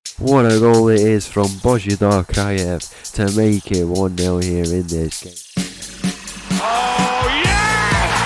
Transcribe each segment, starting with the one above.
What a goal it is from Bozhidar Krayev to make it 1-0 here in this game. Oh, yes!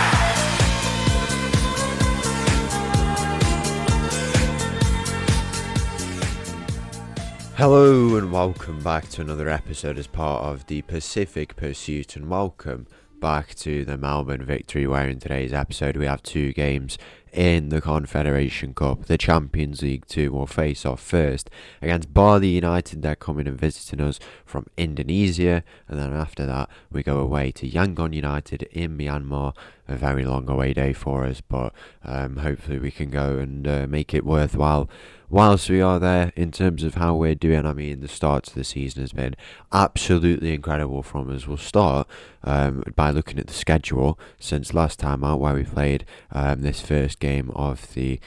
Hello and welcome back to another episode as part of the Pacific Pursuit, and welcome back to the Melbourne victory, where in today's episode we have two games in the Confederation Cup. The Champions League 2 will face off first against Bali United. They're coming and visiting us from Indonesia, and then after that we go away to Yangon United in Myanmar. A very long away day for us, but hopefully we can go and make it worthwhile whilst we are there. In terms of how we're doing, I mean, the start to the season has been absolutely incredible from us. We'll start by looking at the schedule since last time out, where we played this first game of the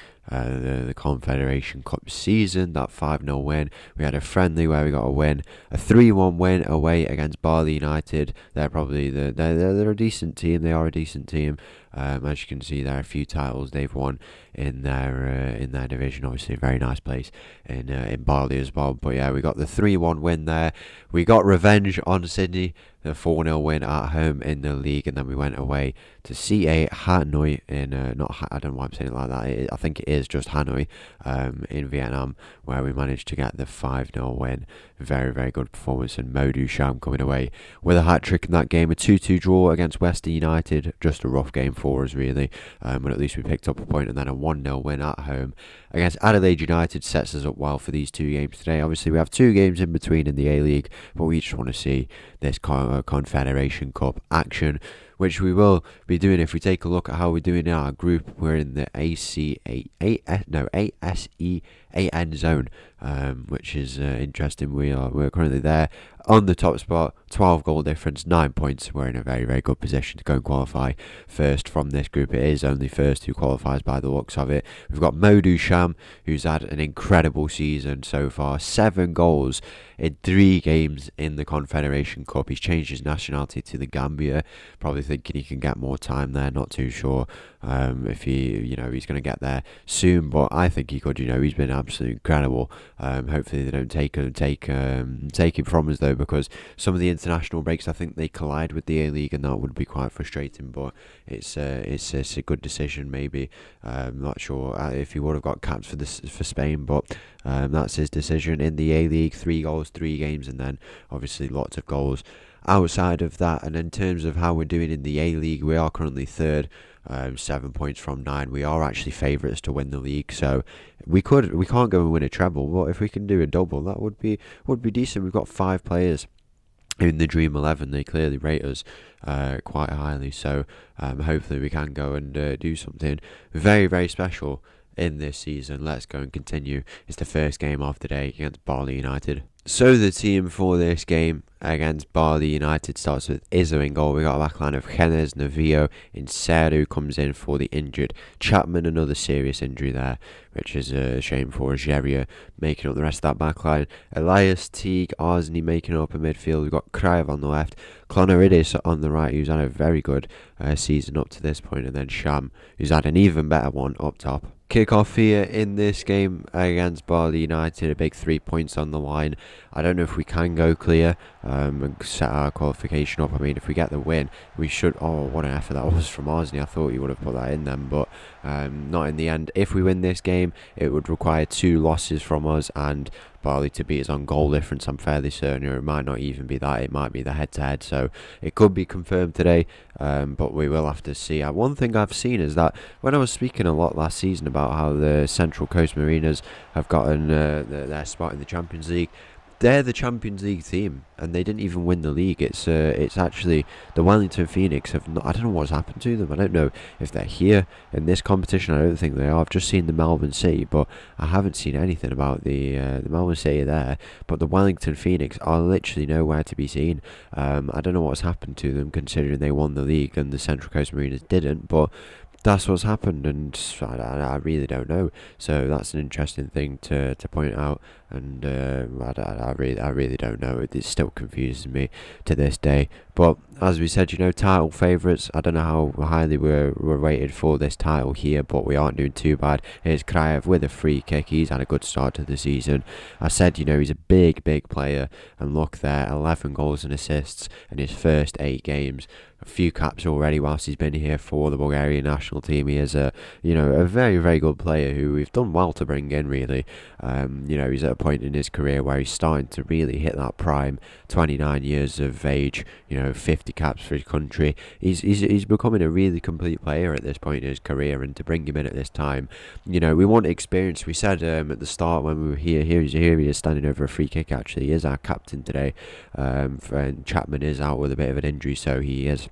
Confederation Cup season, that 5-0 win. We had a friendly where we got a win, a 3-1 win away against Bali United. They're probably they're a decent team. They are a decent team. As you can see, there are a few titles they've won in their division. Obviously, a very nice place in Bali as well. But yeah, we got the 3-1 win there. We got revenge on Sydney, the 4-0 win at home in the league, and then we went away to CA Hanoi in I don't know why I'm saying it like that. I think it is just Hanoi in Vietnam, where we managed to get the 5-0 win. Very, very good performance, and Mo Dusham coming away with a hat-trick in that game. A 2-2 draw against Western United, just a rough game for us really, but at least we picked up a point, and then a 1-0 win at home against Adelaide United sets us up well for these two games today. Obviously we have two games in between in the A-League, but we just want to see this Confederation Cup action, which we will be doing. If we take a look at how we're doing in our group, we're in the ASEAN zone, which is interesting. We're currently there on the top spot, 12 goal difference, 9 points. We're in a very, very good position to go and qualify first from this group. It is only first who qualifies by the looks of it. We've got Mo Dusham, who's had an incredible season so far, 7 goals in 3 games in the Confederation Cup. He's changed his nationality to the Gambia, probably thinking he can get more time there. Not too sure if he's going to get there soon, but I think he could. He's been absolutely incredible. Hopefully they don't take it from us though, because some of the international breaks, I think they collide with the A-League, and that would be quite frustrating. But it's a good decision maybe. I'm not sure if he would have got capped for Spain, but that's his decision. In the A-League, 3 goals, 3 games, and then obviously lots of goals outside of that. And in terms of how we're doing in the A-League, we are currently third, 7 points from 9. We are actually favourites to win the league, so we can't go and win a treble, but if we can do a double, that would be decent. We've got 5 players in the Dream 11. They clearly rate us quite highly, so hopefully we can go and do something very, very special in this season. Let's go and continue. It's the first game of the day against Bali United. So the team for this game against Bali United starts with Izzo in goal. We got a backline of Genes, Navio, Inseru comes in for the injured Chapman. Another serious injury there, which is a shame for Algeria, making up the rest of that backline. Elias, Teague, Arsney making up a midfield. We've got Kraev on the left, Clonaridis on the right, who's had a very good season up to this point, and then Sham, who's had an even better one up top. Kick-off here in this game against Bali United, a big 3 points on the line. I don't know if we can go clear and set our qualification up. I mean, if we get the win, we should. Oh, what an effort that was from Arsney. I thought he would have put that in then, but not in the end. If we win this game, it would require 2 losses from us and Bali to beat us on goal difference. I'm fairly certain, or it might not even be that. It might be the head-to-head, so it could be confirmed today, but we will have to see. One thing I've seen is that when I was speaking a lot last season about how the Central Coast Mariners have gotten their spot in the Champions League, they're the Champions League team, and they didn't even win the league. It's actually the Wellington Phoenix have not. I don't know what's happened to them. I don't know if they're here in this competition. I don't think they are. I've just seen the Melbourne City, but I haven't seen anything about the Melbourne City there. But the Wellington Phoenix are literally nowhere to be seen. I don't know what's happened to them, considering they won the league and the Central Coast Mariners didn't. But that's what's happened, and I really don't know. So that's an interesting thing to point out, and I really don't know. It still confuses me to this day. But as we said, title favourites. I don't know how highly we're rated for this title here, but we aren't doing too bad. Here's Kraev with a free kick. He's had a good start to the season. I said, he's a big player, and look there, 11 goals and assists in his first 8 games. A few caps already whilst he's been here for the Bulgarian national team. He is a very, very good player who we've done well to bring in, really. He's at a point in his career where he's starting to really hit that prime, 29 years of age, 50 caps for his country. He's becoming a really complete player at this point in his career, and to bring him in at this time, we want experience. We said at the start when we were here he is standing over a free kick. Actually, he is our captain today, and Chapman is out with a bit of an injury, so he is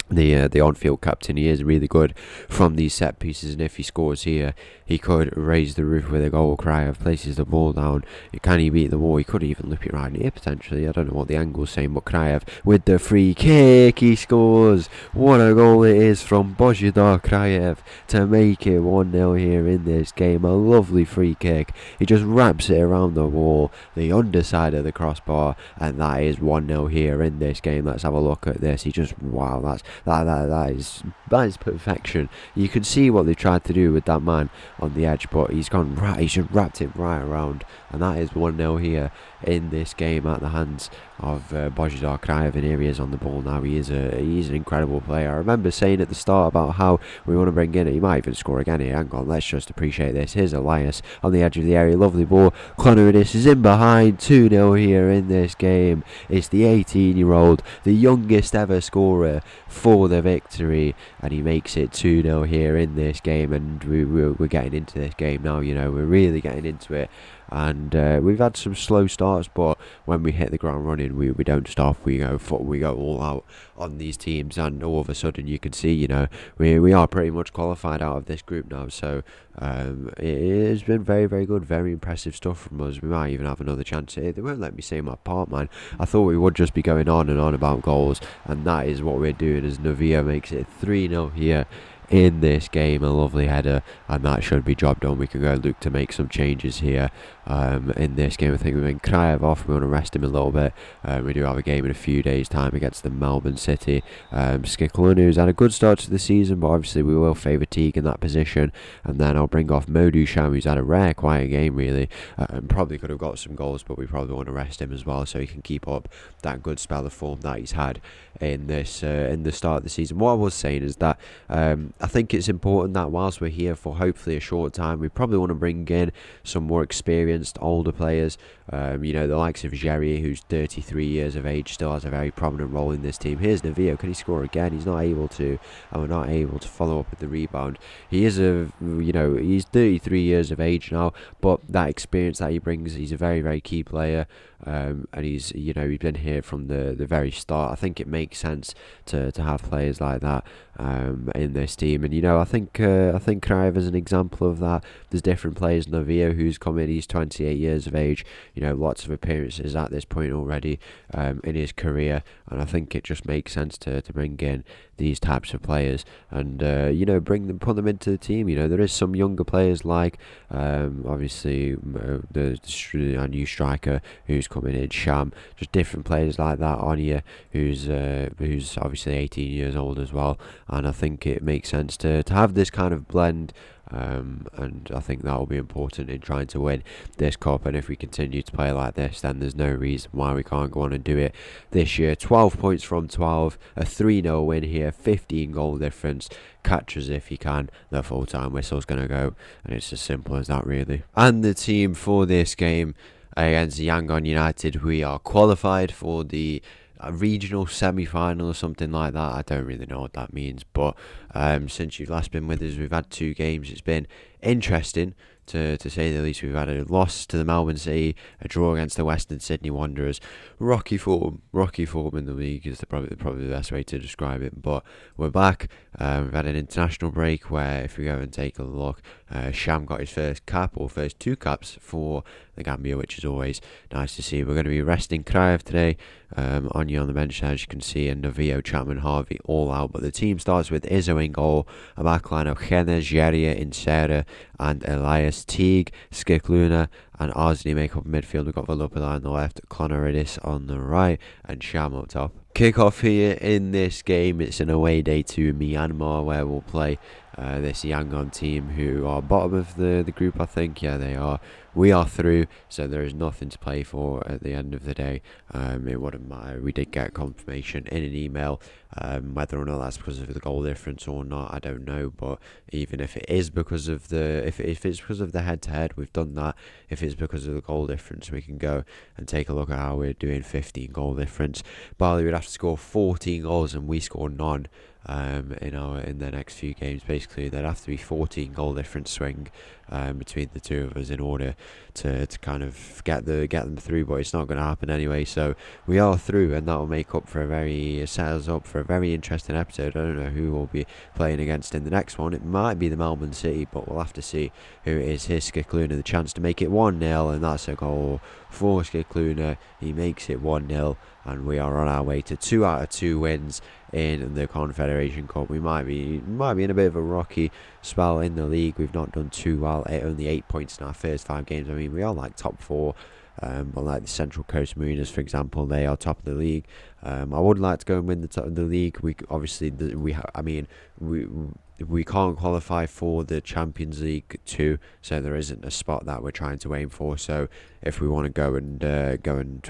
the on-field captain. He is really good from these set pieces, and if he scores here, he could raise the roof with a goal. Kraev places the ball down. Can he beat the wall? He could even loop it right in here potentially. I don't know what the angle's saying, but Kraev with the free kick, he scores. What a goal it is from Božidar Kraev to make it 1-0 here in this game. A lovely free kick. He just wraps it around the wall, the underside of the crossbar, and that is 1-0 here in this game. Let's have a look at this. He just, wow, that is perfection. You can see what they tried to do with that man on the edge, but he's gone right. He's just wrapped it right around, and that is 1-0 here in this game at the hands of Božidar Kraev, and here he is on the ball now. He's an incredible player. I remember saying at the start about how we want to bring in, he might even score again here. Hang on, let's just appreciate this. Here's Elias on the edge of the area, lovely ball. Clonuris is in behind, 2-0 here in this game. It's the 18-year-old, the youngest ever scorer for the victory, and he makes it 2-0 here in this game, and we're getting into this game now. We're really getting into it. And we've had some slow starts, but when we hit the ground running, we don't stop. We go all out on these teams, and all of a sudden you can see, we are pretty much qualified out of this group now. So it has been very, very good, very impressive stuff from us. We might even have another chance here. They won't let me say my part, man. I thought we would just be going on and on about goals, and that is what we're doing as Novia makes it 3-0 here in this game. A lovely header, and that should be job done. We can go look to make some changes here in this game. I think we've been Kraev off. We want to rest him a little bit. We do have a game in a few days time against the Melbourne City. Skiklunu had a good start to the season, but obviously we will favour Teague in that position, and then I'll bring off Modu Sham, who's had a rare quiet game really, and probably could have got some goals, but we probably want to rest him as well so he can keep up that good spell of form that he's had in this in the start of the season. What I was saying is that I think it's important that whilst we're here for hopefully a short time, we probably want to bring in some more experienced older players. The likes of Jerry, who's 33 years of age, still has a very prominent role in this team. Here's Navio. Can he score again? He's not able to, and we're not able to follow up with the rebound. He is he's 33 years of age now, but that experience that he brings, he's a very, very key player. And he's been here from the very start. I think it makes sense to have players like that in this team, and I think Kraev is an example of that. There's different players. Novio, who's come in, he's 28 years of age. Lots of appearances at this point already in his career, and I think it just makes sense to bring in these types of players and put them into the team. There is some younger players like obviously our new striker who's coming in, Sham, just different players like that. Anya, who's obviously 18 years old as well, and I think it makes sense to have this kind of blend. And I think that will be important in trying to win this cup, and if we continue to play like this, then there's no reason why we can't go on and do it this year. 12 points from 12, a 3-0 win here, 15 goal difference. Catch us if you can. The full-time whistle's going to go, and it's as simple as that really. And the team for this game against Yangon United, we are qualified for the regional semi-final or something like that. I don't really know what that means, but since you've last been with us, we've had 2 games. It's been interesting to say the least. We've had a loss to the Melbourne City, a draw against the Western Sydney Wanderers. Rocky form in the league is probably the best way to describe it, but we're back. We've had an international break where, if we go and take a look, Sham got his first cap, or first 2 caps for the Gambia, which is always nice to see. We're going to be resting Kraev today, Anya on the bench as you can see, and Novio, Chapman, Harvey all out, but the team starts with Izzo in goal, a backline of Gene, Geria, Insera and Elias Teague. Skikluna and Arsene make up midfield. We've got Valupila on the left, Clonaridis on the right, and Sham up top. Kick-off here in this game. It's an away day to Myanmar, where we'll play this Yangon team, who are bottom of the group, I think. Yeah, they are. We are through, so there is nothing to play for at the end of the day. It wouldn't matter. We did get confirmation in an email. Whether or not that's because of the goal difference or not, I don't know. But even if it is because of if it's because of the head-to-head, we've done that. If it's because of the goal difference, we can go and take a look at how we're doing. 15 goal difference. Bali would have to score 14 goals, and we score none. In the next few games, basically there'd have to be 14 goal difference swing between the two of us in order to kind of get them through, but it's not going to happen anyway. So we are through, and that will make up for set us up for a very interesting episode. I don't know who we'll be playing against in the next one. It might be the Melbourne City, but we'll have to see who it is. Here's Skikluna, the chance to make it 1-0, and that's a goal for Skikluna. He makes it 1-0, and we are on our way to 2 out of 2 wins in the Confederation Cup. We might be in a bit of a rocky spell in the league. We've not done too well. Only 8 points in our first 5 games. I mean, we are like top 4. But like the Central Coast Mariners, for example, they are top of the league. I would like to go and win the top of the league. We obviously we can't qualify for the Champions League 2, so there isn't a spot that we're trying to aim for. So if we want to go and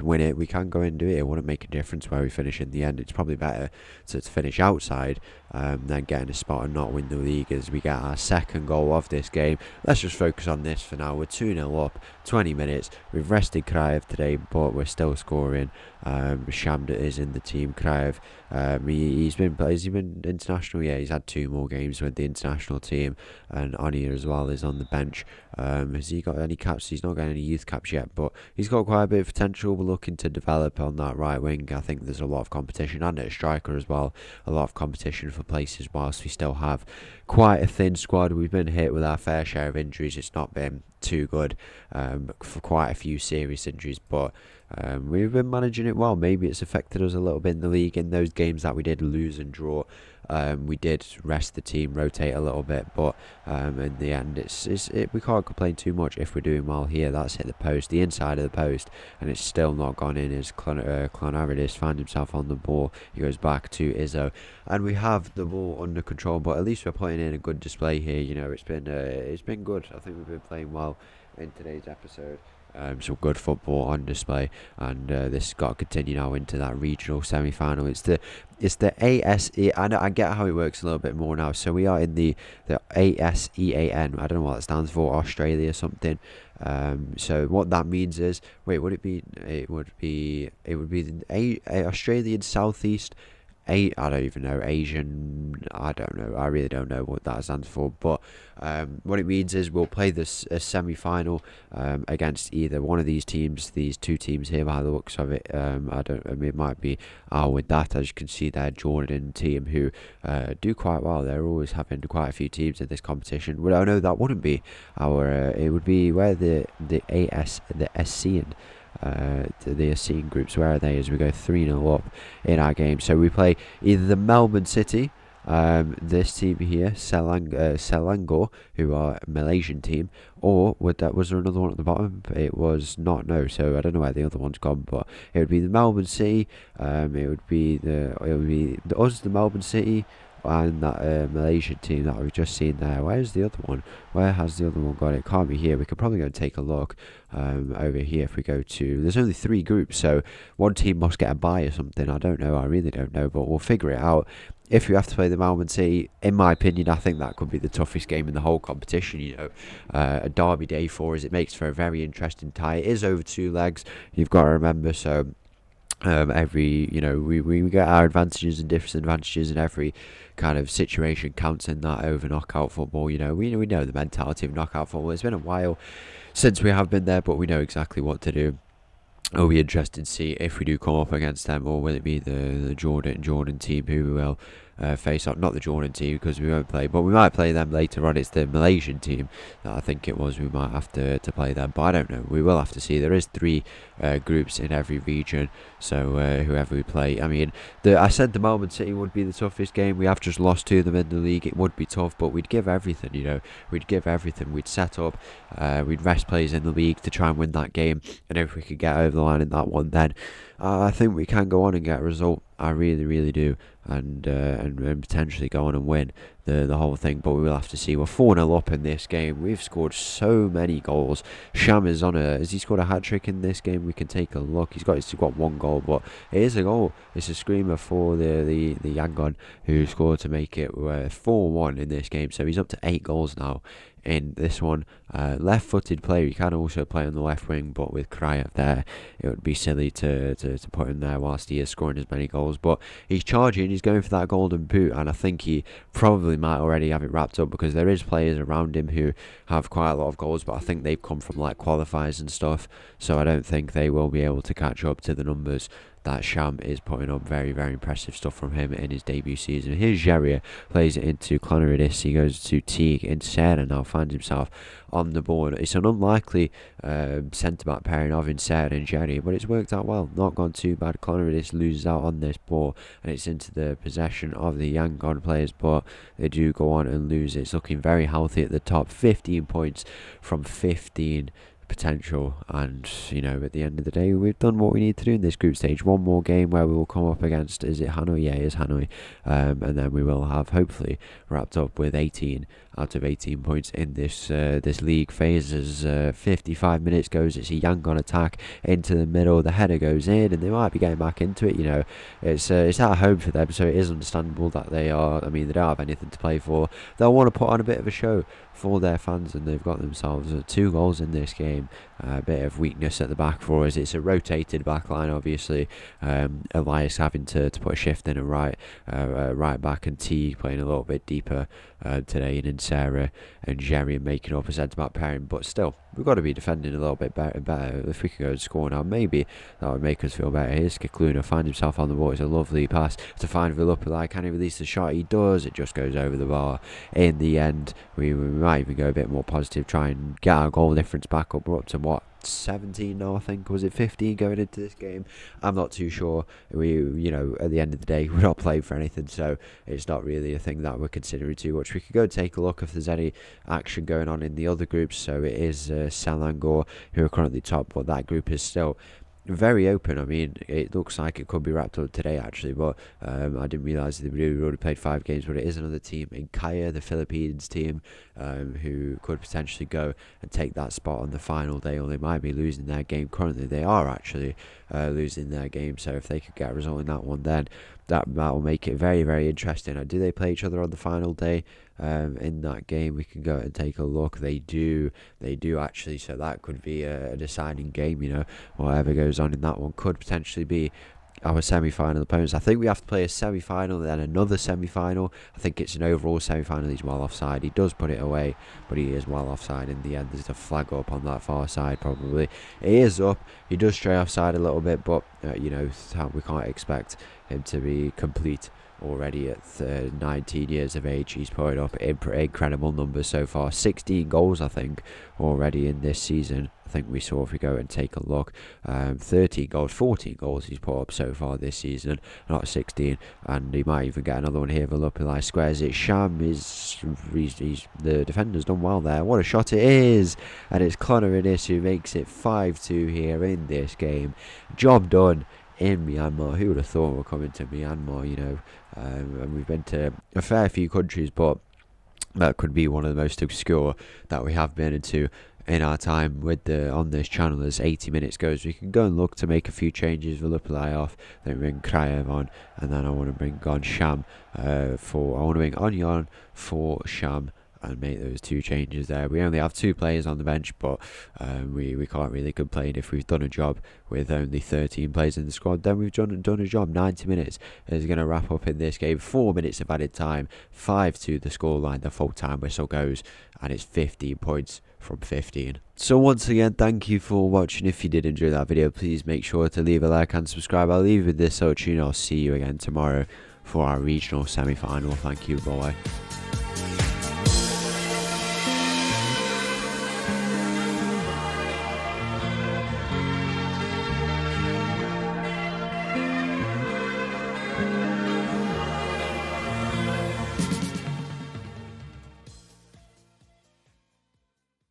win it, we can go and do it. It wouldn't make a difference where we finish in the end. It's probably better to finish outside than getting a spot and not win the league, as we get our second goal of this game. Let's just focus on this for now. We're 2-0 up, 20 minutes. We've rested Kraev today, but we're still scoring. Shamda is in the team. Kraev, has he been international? Yeah, he's had 2 more games with the international team, and Anya as well is on the bench. Has he got any caps? He's not got any youth caps yet, but he's got quite a bit of potential. We're looking to develop on that right wing. I think there's a lot of competition, and at striker as well, a lot of competition for places, whilst we still have quite a thin squad. We've been hit with our fair share of injuries. It's not been too good for quite a few serious injuries, but we've been managing it well. Maybe it's affected us a little bit in the league. In those games that we did lose and draw, we did rest the team, rotate a little bit, but in the end we can't complain too much if we're doing well here. That's hit the post, the inside of the post, and it's still not gone in, as Clonaridis finds himself on the ball. He goes back to Izzo, and we have the ball under control, but at least we're putting in a good display here. You know, it's been good. I think we've been playing well in today's episode. Some good football on display, and this has got to continue now into that regional semi-final. It's the ASE. I get how it works a little bit more now. So we are in the ASEAN. I don't know what that stands for. Australia something. So what that means is, wait, would it be? It would be the Australian Southeast. I don't even know, Asian, I don't know, I really don't know what that stands for, but what it means is we'll play this semi-final against either one of these teams, these 2 teams here by the looks of it. It might be with that, as you can see there, Jordan team, who do quite well. They're always having quite a few teams in this competition. Well, no, that wouldn't be our, it would be where the ASEAN. The ASEAN groups, where are they, as we go 3-0 up in our game. So we play either the Melbourne City, this team here, Selangor, who are a Malaysian team, or was there another one at the bottom? It was not, no, so I don't know where the other one's gone, but it would be the Melbourne City, it would be us, the Melbourne City, and that Malaysian team that we've just seen there. Where's the other one? Where has the other one gone? It can't be here. We could probably go and take a look over here if we go to... There's only 3 groups, so one team must get a bye or something. I don't know. I really don't know, but we'll figure it out. If we have to play the Melbourne City, in my opinion, I think that could be the toughest game in the whole competition. You know, a derby day for us. It makes for a very interesting tie. It is over 2 legs, you've got to remember, so... we get our advantages and disadvantages in every kind of situation counts in that over knockout football. You know, we know the mentality of knockout football. It's been a while since we have been there, but we know exactly what to do. It'll be interesting to see if we do come up against them, or will it be the Jordan team who will face off. Not the Jordan team, because we won't play, but we might play them later on. It's the Malaysian team that I think it was. We might have to play them, but I don't know. We will have to see. There is 3 groups in every region, so whoever we play. I mean, I said the Melbourne City would be the toughest game. We have just lost to them in the league. It would be tough, but we'd give everything, we'd give everything. We'd set up, we'd rest players in the league to try and win that game, and if we could get over the line in that one, then I think we can go on and get a result. I really do, and potentially go on and win the whole thing, but we will have to see. We're 4-0 up in this game. We've scored so many goals. Sham is has he scored a hat-trick in this game? We can take a look. He's got 1 goal, but it is a goal. It's a screamer for the Yangon, who scored to make it 4-1 in this game, so he's up to 8 goals now in this one. Left-footed player. You can also play on the left wing, but with Krayev there, it would be silly to put him there whilst he is scoring as many goals. But he's charging, he's going for that golden boot, and I think he probably might already have it wrapped up, because there is players around him who have quite a lot of goals, but I think they've come from like qualifiers and stuff, so I don't think they will be able to catch up to the numbers that Sham is putting up. Very impressive stuff from him in his debut season. Here's Geria, plays it into Clonaridis. He goes to Teague. Insera now finds himself on the board. It's an unlikely centre-back pairing of Insera and Geria, but it's worked out well. Not gone too bad. Clonaridis loses out on this ball, and it's into the possession of the Yangon players, but they do go on and lose. It's looking very healthy at the top. 15 points from 15 potential, and at the end of the day, we've done what we need to do in this group stage. One more game where we will come up against, is it Hanoi? Yeah, it is Hanoi, and then we will have hopefully wrapped up with 18 out of 18 points in this league phase. As 55 minutes goes, it's a Yangon attack into the middle, the header goes in, and they might be getting back into it. It's at home for them, so it is understandable that they don't have anything to play for. They'll want to put on a bit of a show for their fans, and they've got themselves 2 goals in this game. A bit of weakness at the back for us. It's a rotated back line, obviously. Elias having to put a shift in a right back, and T playing a little bit deeper today, and Sarah and Jerry making up a centre-back pairing, but still, we've got to be defending a little bit better. If we could go and score now, maybe that would make us feel better. Here's Kikluna, finds himself on the ball. It's a lovely pass to find Villupilai. Can he release the shot? He does. It just goes over the bar. In the end, we might even go a bit more positive, try and get our goal difference back up. We're up to what, 17 now, I think. Was it 15 going into this game? I'm not too sure. We, at the end of the day, we're not playing for anything, so it's not really a thing that we're considering too much. We could go and take a look if there's any action going on in the other groups. So it is Selangor who are currently top, but that group is still very open. I mean, it looks like it could be wrapped up today actually, but I didn't realise that we already played 5 games. But it is another team in Kaya, the Philippines team, who could potentially go and take that spot on the final day, or they might be losing their game. Currently they are actually losing their game, so if they could get a result in that one, then that will make it very interesting. Do they play each other on the final day? In that game, we can go and take a look. They do actually, so that could be a deciding game. Whatever goes on in that one could potentially be our semi-final opponents. I think we have to play a semi-final, then another semi-final. I think it's an overall semi-final. He's well offside. He does put it away, but he is well offside in the end. There's a flag up on that far side, probably. It is up. He does stray offside a little bit, but we can't expect him to be complete already at 19 years of age. He's put up incredible numbers so far. 16 goals, I think, already in this season. I think we saw, if we go and take a look, 13 goals, 14 goals he's put up so far this season, not 16, and he might even get another one here. Villupilai squares it. Sham he's the defender's done well there. What a shot it is, and it's Clonaridis who makes it 5-2 here in this game. Job done in Myanmar. Who would have thought we're coming to Myanmar, and we've been to a fair few countries, but that could be one of the most obscure that we have been into in our time on this channel. As 80 minutes goes, we can go and look to make a few changes. Villupilai off, then bring Krayev on, and then I want to bring on Sham I want to bring Onyon for Sham and make those 2 changes there. We only have 2 players on the bench, but we can't really complain. If we've done a job with only 13 players in the squad, then we've done a job. 90 minutes is going to wrap up in this game. 4 minutes of added time, 5-2 the scoreline. The full time whistle goes, and it's 15 points from 15. So once again, thank you for watching. If you did enjoy that video, please make sure to leave a like and subscribe. I'll leave you with this, so I'll see you again tomorrow for our regional semi-final. Thank you, boy.